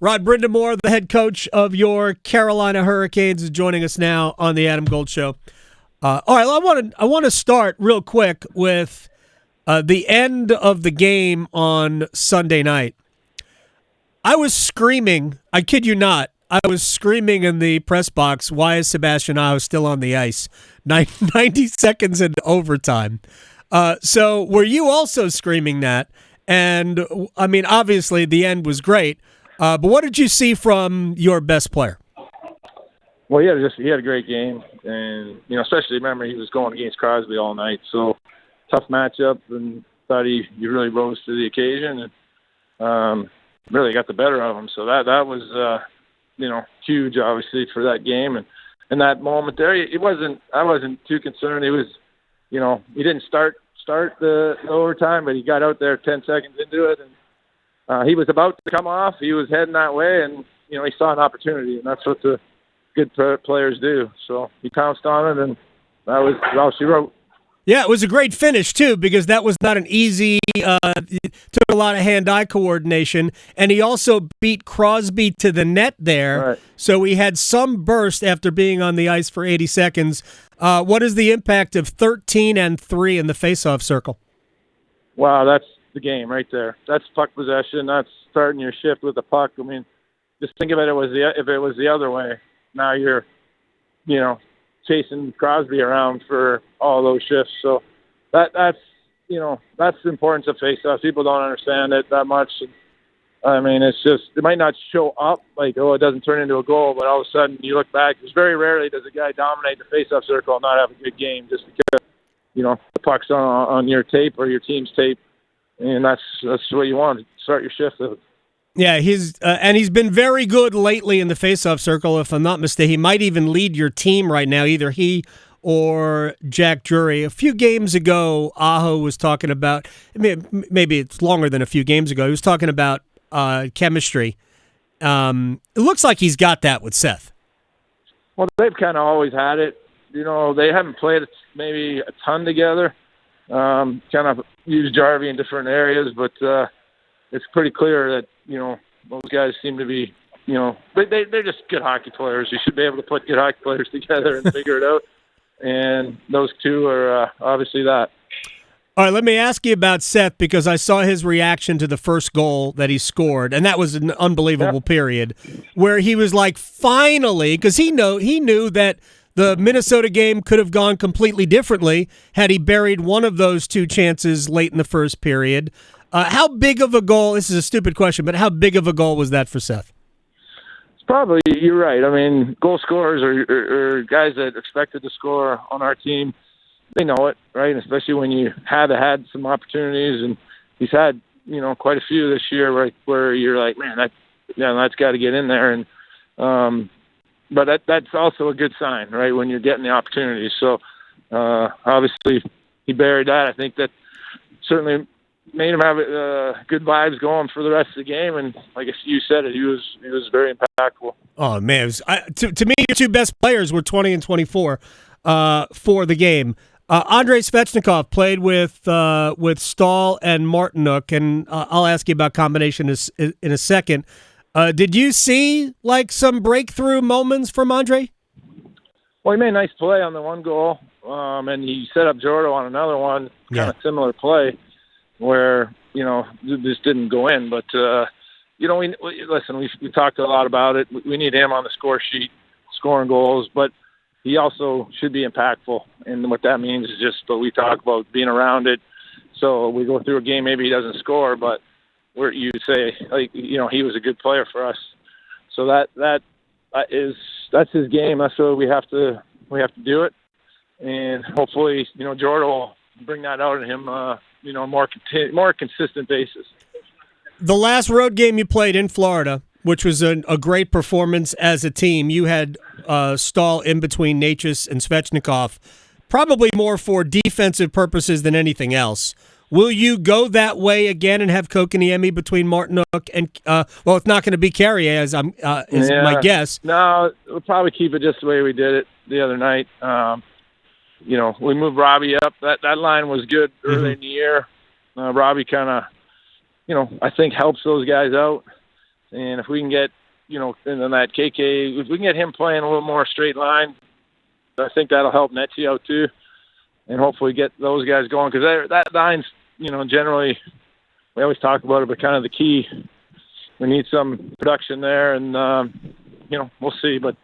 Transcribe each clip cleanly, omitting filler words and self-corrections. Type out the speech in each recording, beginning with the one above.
Rod Brind'Amour, the head coach of your Carolina Hurricanes, is joining us now on the Adam Gold Show. All right, I want to start real quick with the end of the game on Sunday night. I was screaming, I kid you not, I was screaming in the press box, why is Sebastian Aho still on the ice? 90 seconds into overtime. So were you also screaming that? And, I mean, obviously the end was great, but what did you see from your best player? Well, he had a great game, and especially remember he was going against Crosby all night, so tough matchup, and thought he really rose to the occasion and really got the better of him. So that was huge, obviously, for that game, and that moment there. I wasn't too concerned. It was, he didn't start the overtime, but he got out there 10 seconds into it, and he was about to come off. He was heading that way, and he saw an opportunity, and that's what the good players do. So he pounced on it, and that was all she wrote. Yeah, it was a great finish, too, because that was not an easy took a lot of hand-eye coordination, and he also beat Crosby to the net there, right. So he had some burst after being on the ice for 80 seconds. What is the impact of 13-3 in the face-off circle? Wow, that's the game right there. That's puck possession. That's starting your shift with the puck. I mean, just think of it if it was the other way. Now you're, chasing Crosby around for all those shifts. So that's the importance of faceoffs. People don't understand it that much. I mean, it's just, it might not show up like, it doesn't turn into a goal, but all of a sudden you look back, it's very rarely does a guy dominate the faceoff circle and not have a good game just because, the puck's on your tape or your team's tape. And that's what you want to start your shift with. Yeah, he's been very good lately in the faceoff circle. If I'm not mistaken, he might even lead your team right now. Either he or Jack Drury. A few games ago, Aho was talking about. Maybe it's longer than a few games ago. He was talking about chemistry. It looks like he's got that with Seth. Well, they've kind of always had it. They haven't played maybe a ton together. Kind of used Jarvie in different areas, but it's pretty clear that those guys seem to be they're just good hockey players. You should be able to put good hockey players together and figure it out. And those two are obviously that. All right, let me ask you about Seth because I saw his reaction to the first goal that he scored, and that was an unbelievable period where he was like, finally, because he knew that the Minnesota game could have gone completely differently had he buried one of those two chances late in the first period. How big of a goal, this is a stupid question, but how big of a goal was that for Seth? It's probably, you're right. I mean, goal scorers or guys that expected to score on our team, they know it, right? Especially when you had some opportunities, and he's had, quite a few this year where you're like, man, that's got to get in there. And but that's also a good sign, right, when you're getting the opportunities. So obviously he buried that. I think that certainly made him have good vibes going for the rest of the game, and like you said, he was very impactful. Oh man, to me, your two best players were 20 and 24 for the game. Andrei Svechnikov played with Staal and Martinook, and I'll ask you about combination in a second. Did you see like some breakthrough moments from Andrei? Well, he made a nice play on the one goal, and he set up Jordo on another one, kind of similar play, where this didn't go in. But we talked a lot about it. We need him on the score sheet, scoring goals, but he also should be impactful. And what that means is just what we talk about, being around it. So we go through a game, maybe he doesn't score, but where you say he was a good player for us. So that's his game. That's what we have to do it, and hopefully Jordan will bring that out in him. More consistent basis. The last road game you played in Florida, which was a great performance as a team, you had Staal in between Necas and Svechnikov, probably more for defensive purposes than anything else. Will you go that way again and have Kokoniemi between Martinook and it's not going to be Carrier is my guess. No, we'll probably keep it just the way we did it the other night. We moved Robbie up. That line was good early in the year. Robbie kind of, I think helps those guys out. And if we can get, and then that KK, if we can get him playing a little more straight line, I think that'll help Netzi out too. And hopefully get those guys going. Because that line's, generally, we always talk about it, but kind of the key. We need some production there, and, we'll see. But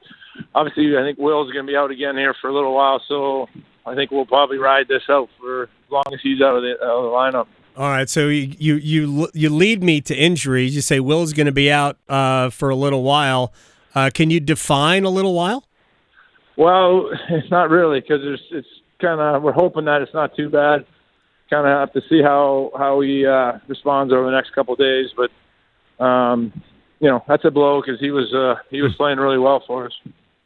obviously, I think Will's going to be out again here for a little while, so I think we'll probably ride this out for as long as he's out of the lineup. All right, so you lead me to injuries. You say Will's going to be out for a little while. Can you define a little while? Well, it's not really, because it's kind of, we're hoping that it's not too bad. Kind of have to see how he responds over the next couple of days, but that's a blow because he was playing really well for us.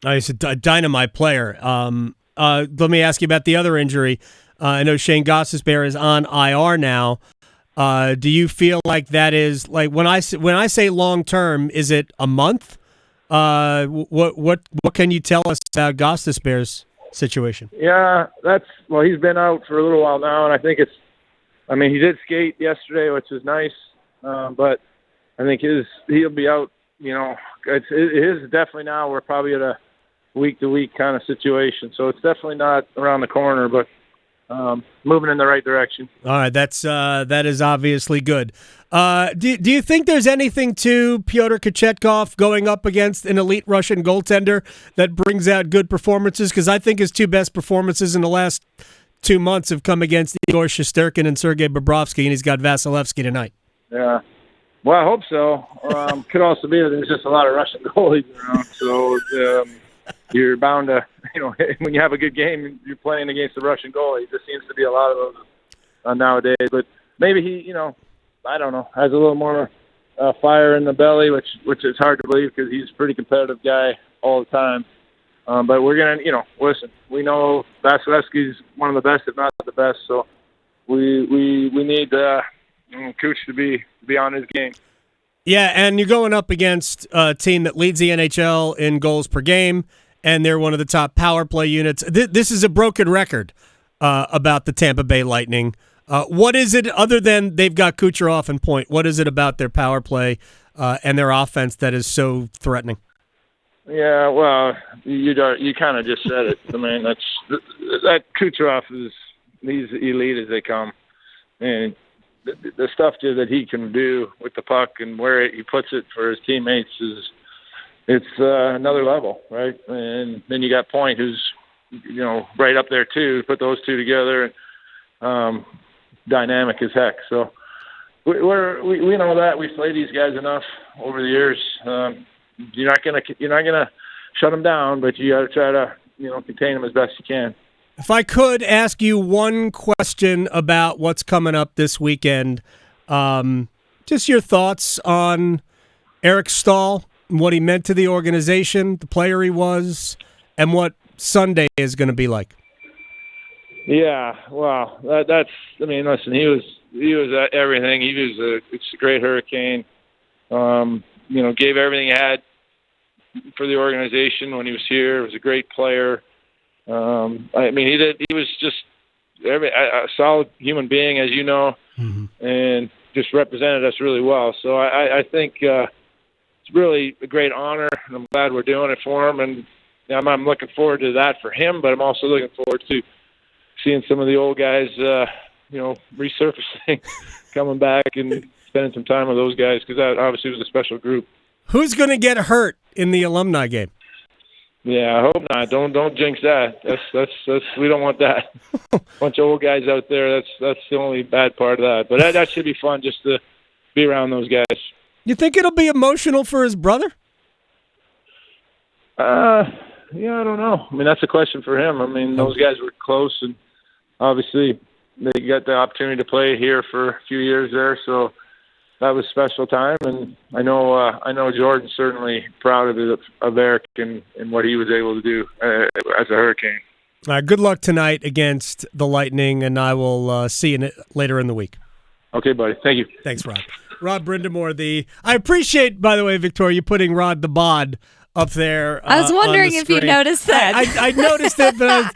He's a dynamite player. Let me ask you about the other injury. I know Shane Gostisbehere is on IR now. Do you feel like that is, like, when I say long term, is it a month? What can you tell us about Gostisbehere's situation? Yeah, he's been out for a little while now, and I think he did skate yesterday, which is nice, but I think he'll be out. It is definitely now. We're probably at a week-to-week kind of situation, so it's definitely not around the corner, but moving in the right direction. All right, that is obviously good. Do you think there's anything to Pyotr Kochetkov going up against an elite Russian goaltender that brings out good performances? Because I think his two best performances in the last 2 months have come against Igor Shesterkin and Sergei Bobrovsky, and he's got Vasilevsky tonight. Yeah. Well, I hope so. Could also be that there's just a lot of Russian goalies around, so you're bound to, when you have a good game, you're playing against a Russian goalie. There seems to be a lot of those nowadays. But maybe he, I don't know, has a little more fire in the belly, which is hard to believe because he's a pretty competitive guy all the time. But we're going to, listen, we know Vasilevsky's one of the best, if not the best, so we need Cooch to be on his game. Yeah, and you're going up against a team that leads the NHL in goals per game, and they're one of the top power play units. This is a broken record about the Tampa Bay Lightning. What is it, other than they've got Kucherov and Point, what is it about their power play and their offense that is so threatening? Yeah, well, you kind of just said it. I mean, that Kucherov he's elite as they come, and the stuff that he can do with the puck and where he puts it for his teammates it's another level, right? And then you got Point, who's right up there too. Put those two together, dynamic as heck. So we know that we've played these guys enough over the years. You're not gonna shut them down, but you got to try to contain them as best you can. If I could ask you one question about what's coming up this weekend, just your thoughts on Eric Staal, what he meant to the organization, the player he was, and what Sunday is going to be like. Yeah, well, that's. I mean, listen, he was everything. He was a great Hurricane. Gave everything he had for the organization when he was here. He was a great player. He was just a solid human being, as you know, and just represented us really well. So I think it's really a great honor, and I'm glad we're doing it for him. And I'm looking forward to that for him, but I'm also looking forward to seeing some of the old guys, resurfacing, coming back and spending some time with those guys, because that obviously was a special group. Who's going to get hurt in the alumni game? Yeah, I hope not. Don't jinx that. That's we don't want that. Bunch of old guys out there. That's the only bad part of that. But that should be fun, just to be around those guys. You think it'll be emotional for his brother? I don't know. I mean, that's a question for him. I mean, those guys were close, and obviously they got the opportunity to play here for a few years there, so that was a special time. And I know Jordan's certainly proud of Eric and what he was able to do as a Hurricane. All right, good luck tonight against the Lightning, and I will see you later in the week. Okay, buddy. Thank you. Thanks, Rod. Rod Brind'Amour. I appreciate, by the way, Victoria, you putting Rod the Bod up there. I was wondering if you noticed that. I noticed it, but